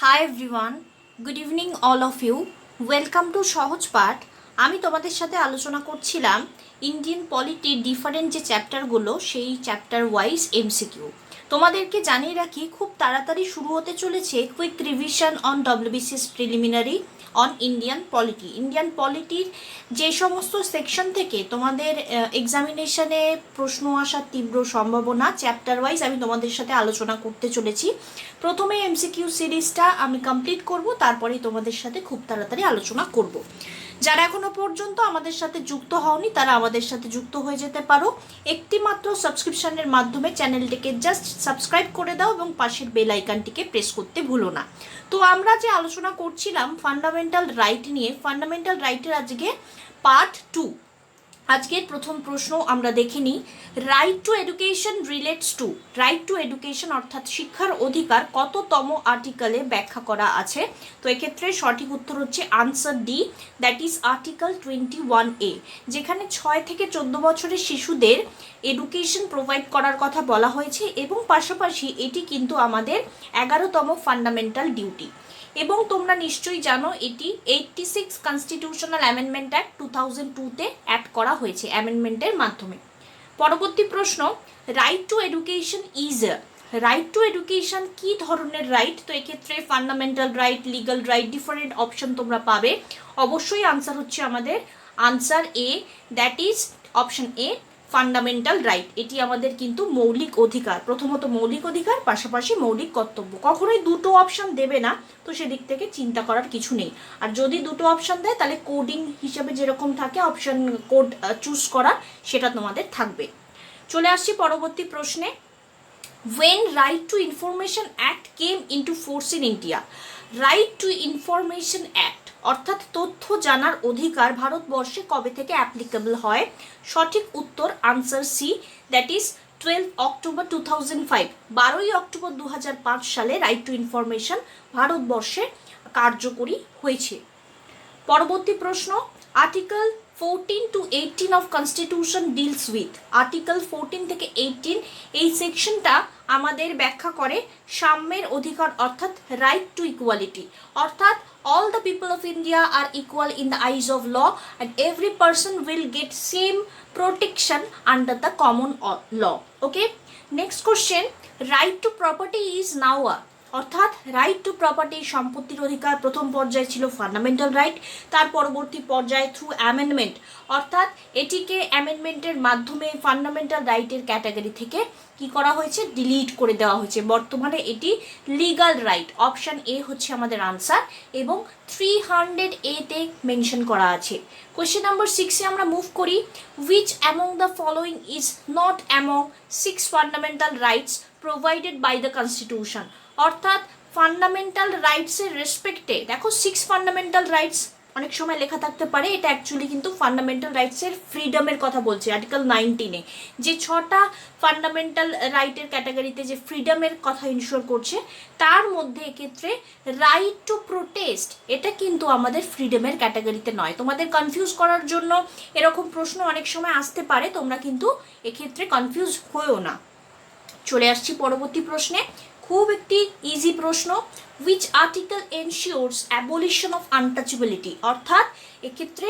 High everyone, good evening all of you. Welcome to Sahaj Path. আমি তোমাদের সাথে আলোচনা করছিলাম ইন্ডিয়ান পলিটির ডিফারেন্ট যে চ্যাপ্টারগুলো, সেই চ্যাপ্টার ওয়াইজ এমসিকিউ। তোমাদেরকে জানিয়ে রাখি, খুব তাড়াতাড়ি শুরু হতে চলেছে quick revision on WBCS preliminary on Indian পলিটির যে সমস্ত সেকশন থেকে তোমাদের এক্সামিনেশনে প্রশ্ন আসার তীব্র সম্ভাবনা, চ্যাপ্টার ওয়াইজ আমি তোমাদের সাথে আলোচনা করতে চলেছি। প্রথমে এমসিকিউ সিরিজটা আমি কমপ্লিট করব, তারপরেই তোমাদের সাথে খুব তাড়াতাড়ি আলোচনা করব। যারা এখনো পর্যন্ত আমাদের সাথে যুক্ত হওনি তারা আমাদের সাথে যুক্ত হয়ে যেতে পারো। একটি মাত্র সাবস্ক্রিপশনের মাধ্যমে চ্যানেলটিকে জাস্ট সাবস্ক্রাইব করে দাও এবং পাশের বেল আইকনটিকে প্রেস করতে ভুলো না। তো আমরা যে আলোচনা করছিলাম ফান্ডামেন্টাল রাইট নিয়ে, ফান্ডামেন্টাল রাইটের আজকে পার্ট 2। আজকের প্রথম প্রশ্ন আমরা দেখে নিই। Right to education relates to, right to education অর্থাৎ শিক্ষার অধিকার কততম আর্টিকেলে ব্যাখ্যা করা আছে? তো এক্ষেত্রে সঠিক উত্তর হচ্ছে answer D, that is article 21A, যেখানে 6 থেকে 14 বছরের শিশুদের এডুকেশন প্রোভাইড করার কথা বলা হয়েছে এবং পাশাপাশি এটি কিন্তু আমাদের 11তম ফান্ডামেন্টাল ডিউটি। এবং তোমরা নিশ্চয়ই জানো এটি 86 কনস্টিটিউশনাল অ্যামেন্ডমেন্ট অ্যাক্ট 2002-তে অ্যাড করা হয়েছে অ্যামেন্ডমেন্টের মাধ্যমে। পরবর্তী প্রশ্ন, right to education is, right to education কী ধরনের রাইট? তো এক্ষেত্রে fundamental right, legal right, different option তোমরা পাবে। অবশ্যই আনসার হচ্ছে আমাদের answer A, that is option A, fundamental right. এটি আমাদের কিন্তু মৌলিক অধিকার, প্রথমত মৌলিক অধিকার, পাশাপাশি মৌলিক কর্তব্য। কখনোই দুটো অপশন দেবে না, তো সেদিক থেকে চিন্তা করার কিছু নেই। আর যদি দুটো অপশন দেয় তাহলে কোডিং হিসাবে যেরকম থাকে অপশন কোড চুজ করা, সেটা তোমাদের থাকবে। চলে আসছি পরবর্তী প্রশ্নে। When Right to Information Act came into force in India, right two information act অর্থাৎ তথ্য জানার অধিকার ভারতবর্ষে কবে থেকে অ্যাপ্লিকেবল হয়? সঠিক উত্তর answer C, that is 12 October 2005। 12ই অক্টোবর 2005 সালে রাইট টু ইনফরমেশন ভারতবর্ষে কার্যকরী হয়েছে। পরবর্তী প্রশ্ন, article 14 to 18 of constitution deals with, article 14 থেকে 18 এই সেকশনটা আমাদের ব্যাখ্যা করে সাম্যের অধিকার অর্থাৎ রাইট টু ইকুয়ালিটি, অর্থাৎ all the people of India are equal in the eyes of law and every person will get same protection under the common law. Okay, next question, right to property is now a, অর্থাৎ right to property সম্পত্তির অধিকার প্রথম পর্যায়ে ছিল fundamental right, তার পরবর্তী পর্যায়ে through amendment অর্থাৎ এটিকে অ্যামেন্ডমেন্টের মাধ্যমে ফান্ডামেন্টাল রাইটের ক্যাটাগরি থেকে কি করা হয়েছে, ডিলিট করে দেওয়া হয়েছে। বর্তমানে এটি লিগাল রাইট, অপশান এ হচ্ছে আমাদের আনসার এবং 300A-তে মেনশন করা আছে। কোয়েশ্চেন নাম্বার 6-এ আমরা মুভ করি। Which among the following is not among 6 fundamental rights provided by the constitution, অর্থাৎ ফান্ডামেন্টাল রাইটসের রেসপেক্টে দেখো 6 ফান্ডামেন্টাল রাইটস অনেক সময় লেখা থাকতে পারে, এটা অ্যাকচুয়ালি কিন্তু ফান্ডামেন্টাল রাইটসের ফ্রিডমের কথা বলছে। আর্টিকেল 19-এ যে 6টা ফান্ডামেন্টাল রাইটের ক্যাটাগরিতে যে ফ্রিডমের কথা ইনশিওর করছে, তার মধ্যে এক্ষেত্রে রাইট টু প্রোটেস্ট এটা কিন্তু আমাদের ফ্রিডমের ক্যাটাগরিতে নয়। তোমাদের কনফিউজ করার জন্য এরকম প্রশ্ন অনেক সময় আসতে পারে, তোমরা কিন্তু এক্ষেত্রে কনফিউজ হয়েও না। চলে আসছি পরবর্তী প্রশ্নে, খুব একটি ইজি প্রশ্ন। Which article ensures abolition of untouchability, অর্থাৎ এক্ষেত্রে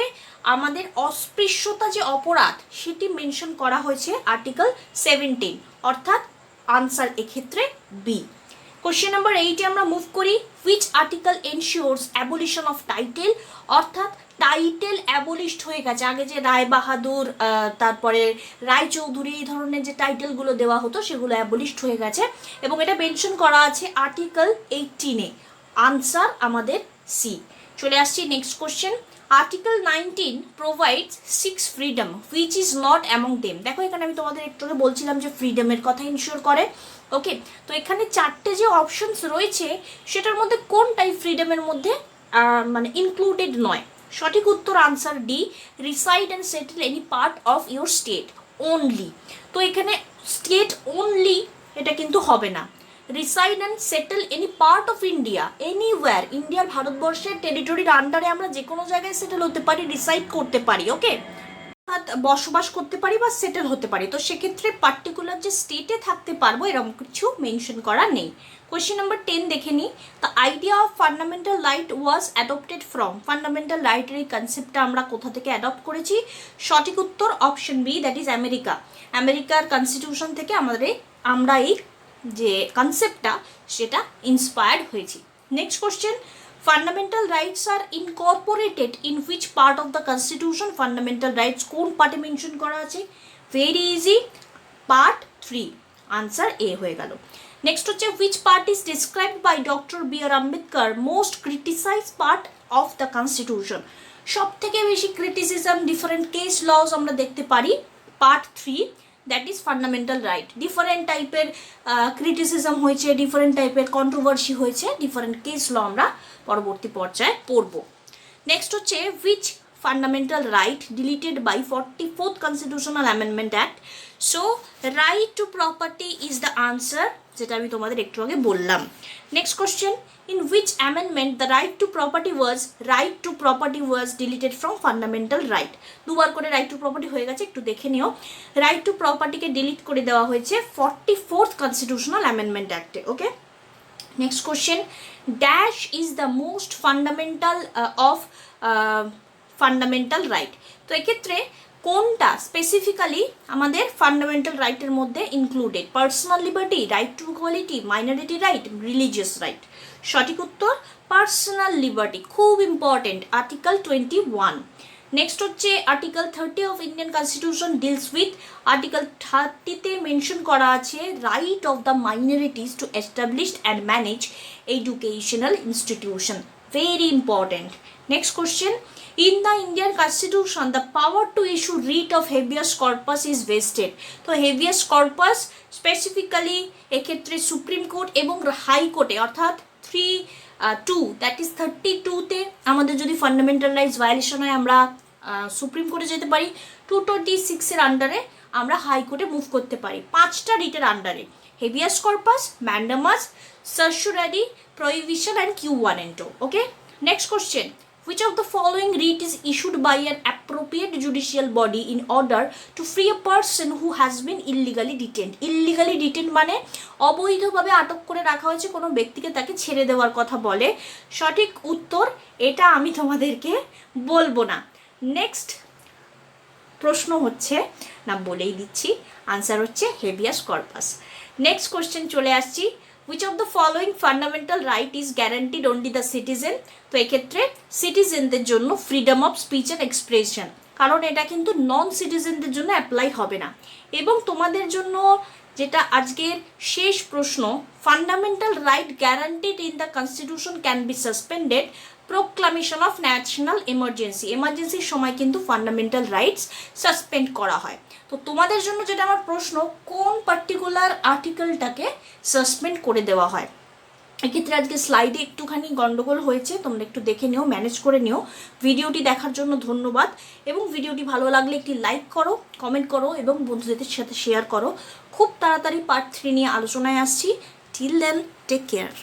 আমাদের অস্পৃশ্যতা যে অপরাধ সেটি মেনশন করা হয়েছে আর্টিকেল 17, অর্থাৎ আনসার এক্ষেত্রে বি। কোশ্চেন নাম্বার 8-এ আমরা মুভ করি। Which article ensures abolition of title, অর্থাৎ টাইটেল অ্যাবলিশড হয়ে গেছে। আগে যে রায় বাহাদুর, তারপরে রায় চৌধুরী, এই ধরনের যে টাইটেলগুলো দেওয়া হতো সেগুলো অ্যাবলিশড হয়ে গেছে এবং এটা মেনশন করা আছে আর্টিকেল 18-এ, আনসার আমাদের সি। চলে আসছি next question. Article 19 provides 6 freedom which is not among them. দেখো এখানে আমি তোমাদের একটু বলছিলাম যে ফ্রিডমের কথা ইনশিওর করে। ওকে, তো এখানে 4টে যে অপশনস রয়েছে সেটার মধ্যে কোনটাই ফ্রিডমের মধ্যে মানে ইনক্লুডেড নয়? সঠিক উত্তর answer D, reside and settle any part of your state only. তো এখানে স্টেট ওনলি এটা কিন্তু হবে না, reside and settle any part of India, anywhere, ইন্ডিয়ার ভারতবর্ষের টেরিটরির আন্ডারে আমরা যে কোনো জায়গায় সেটেল হতে পারি, রিসাইড করতে পারি। ওকে, বসবাস করতে পারি বা সেটেল হতে পারি। তো সেক্ষেত্রে পার্টিকুলার যে স্টেটে থাকতে পারবো এরকম কিছু মেনশন করা নেই। কোয়েশ্চেন নাম্বার 10 দেখে নিই। The idea of fundamental right was adopted from, fundamental রাইটের এই কনসেপ্টটা আমরা কোথা থেকে অ্যাডপ্ট করেছি? সঠিক উত্তর option B, that is America. আমেরিকার কনস্টিটিউশন থেকে আমরা এই যে কনসেপ্টটা সেটা ইন্সপায়ার্ড হয়েছি। Next question, fundamental rights are incorporated in which part of the constitution? Fundamental rights কোন পার্টে মেনশন করা আছে? Very easy, part 3, answer A হয়ে গেল। নেক্সট হচ্ছে, which part is described by doctor B R Ambedkar most criticise part of the constitution? সব থেকে বেশি ক্রিটিসিজম, ডিফারেন্ট কেস লজ আমরা দেখতে পারি part 3, that is fundamental right. Different টাইপের ক্রিটিসিজম হয়েছে, ডিফারেন্ট টাইপের কন্ট্রোভার্সি হয়েছে, ডিফারেন্ট কেস ল আমরা পরবর্তী পর্যায়ে পড়ব। নেক্সট হচ্ছে, which fundamental right deleted by 44th constitutional amendment act? So right to property is the answer, যেটা আমি তোমাদের একটু আগে বললাম। Next question, in which amendment the right to property was deleted from fundamental right? দুবার করে right to property হয়ে গেছে, একটু দেখে নিও। রাইট টু প্রপার্টিকে ডিলিট করে দেওয়া হয়েছে 44th কনস্টিটিউশনাল অ্যামেন্ডমেন্ট অ্যাক্টে। Okay, next question, dash is the most fundamental of fundamental right? তো এক্ষেত্রে কোনটা স্পেসিফিক্যালি আমাদের ফান্ডামেন্টাল রাইটের মধ্যে included? Personal liberty, right to equality, minority right, religious right? সঠিক উত্তর পার্সোনাল লিবার্টি, খুব ইম্পর্টেন্ট, আর্টিকেল 21। নেক্সট হচ্ছে, article 30 of Indian constitution deals with? Article 30তে মেনশন করা আছে right of the minorities to establish and manage educational institution, very important. Next question, in the Indian constitution the power to issue writ of habeas corpus is vested? তো habeas corpus specifically এক্ষেত্রে supreme court এবং হাইকোর্টে, অর্থাৎ 3-2, that is 32তে আমাদের যদি fundamental rights violation হয় আমরা supreme কোর্টে যেতে পারি, 226-এর আন্ডারে আমরা হাইকোর্টে মুভ করতে পারি, 5টা রিটের আন্ডারে: habeas corpus, mandamus, certiorari, prohibition and Q1 and 2। Okay, next question, which of the following writ is issued by an appropriate judicial body in order to free a person who has been illegally detained? illegally detained মানে অবৈধভাবে আটক করে রাখা হয়েছে কোনো ব্যক্তিকে, তাকে ছেড়ে দেওয়ার কথা বলে। সঠিক উত্তর এটা আমি তোমাদেরকে বলবো না। নেক্সট প্রশ্ন হচ্ছে, না বলেই দিচ্ছি, আনসার হচ্ছে হেভিয়াস কর্পাস। নেক্সট কোশ্চেন চলে আসছি, which of the following fundamental right is guaranteed only the citizen? তো এক্ষেত্রে সিটিজেনদের জন্য freedom of speech and expression, কারণ এটা কিন্তু নন সিটিজেনদের জন্য অ্যাপ্লাই হবে না। এবং তোমাদের জন্য যেটা আজকের শেষ প্রশ্ন, fundamental right guaranteed in the constitution can be suspended proclamation of national emergency? এমার্জেন্সির সময় কিন্তু ফান্ডামেন্টাল রাইটস সাসপেন্ড করা হয়। তো তোমাদের জন্য যেটা আমার প্রশ্ন, কোন পার্টিকুলার আর্টিকেলটাকে সাসপেন্ড করে দেওয়া হয়? এক্ষেত্রে আজকে স্লাইডে একটুখানি গন্ডগোল হয়েছে, তোমরা একটু দেখে নিও, ম্যানেজ করে নিও। ভিডিওটি দেখার জন্য ধন্যবাদ, এবং ভিডিওটি ভালো লাগলে একটি লাইক করো, কমেন্ট করো এবং বন্ধুদের সাথে শেয়ার করো। খুব তাড়াতাড়ি পার্ট 3 নিয়ে আলোচনায় আসছি। Till then, take care.